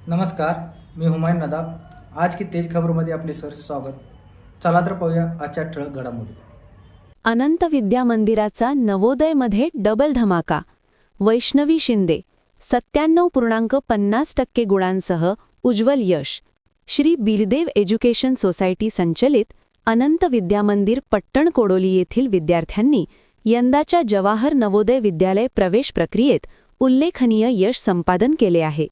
नमस्कार, मी हुमायून नदाब. आज की तेज खबरमध्ये आपले सहर्ष स्वागत. चला तर पाहूया आजच्या ठळक घडामोडी. अनंत विद्या मंदिराचा नवोदयमध्ये डबल धमाका. वैष्णवी शिंदे 97.50% गुणांसह उज्ज्वल यश. श्री बिरदेव एज्युकेशन सोसायटी संचलित अनंत विद्या मंदिर पट्टण कोडोली येथील विद्यार्थ्यांनी यंदाच्या जवाहर नवोदय विद्यालय प्रवेश प्रक्रियेत उल्लेखनीय यश संपादन केले आहे.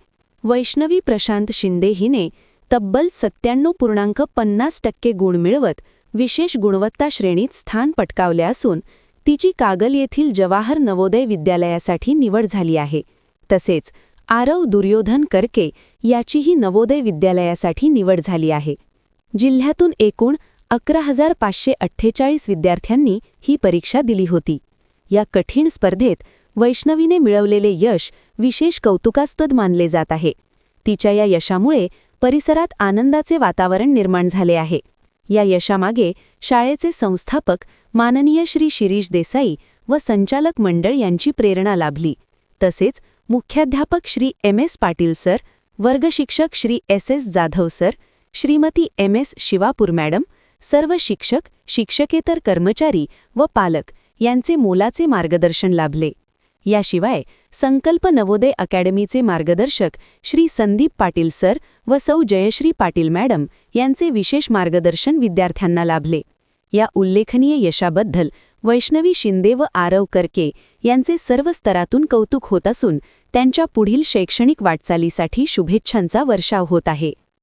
वैष्णवी प्रशांत शिंदे हिने तब्बल 97.50% गुण मिळवत विशेष गुणवत्ता श्रेणीत स्थान पटकावले असून तिची कागल येथील जवाहर नवोदय विद्यालयासाठी निवड झाली आहे. तसेच आरव दुर्योधन करके याचीही नवोदय विद्यालयासाठी निवड झाली आहे. जिल्ह्यातून एकूण 11,548 विद्यार्थ्यांनी ही परीक्षा दिली होती. या कठीण स्पर्धेत वैष्णवीने मिळवलेले यश विशेष कौतुकास्पद मानले जात आहे. तिच्या या यशामुळे परिसरात आनंदाचे वातावरण निर्माण झाले आहे. या यशामागे शाळेचे संस्थापक माननीय श्री शिरीष देसाई व संचालक मंडळ यांची प्रेरणा लाभली. तसेच मुख्याध्यापक श्री MS पाटील सर, वर्गशिक्षक Shri SS Jadhav sir, Shrimati MS Shivapur madam, सर्व शिक्षक, शिक्षकेतर कर्मचारी व पालक यांचे मोलाचे मार्गदर्शन लाभले. याशिवाय संकल्प नवोदय अकॅडमीचे मार्गदर्शक श्री संदीप पाटील सर व सौ जयश्री पाटील मॅडम यांचे विशेष मार्गदर्शन विद्यार्थ्यांना लाभले. या उल्लेखनीय यशाबद्दल वैष्णवी शिंदे व आरव करके यांचे सर्व स्तरातून कौतुक होत असून त्यांच्या पुढील शैक्षणिक वाटचालीसाठी शुभेच्छांचा वर्षाव होत आहे.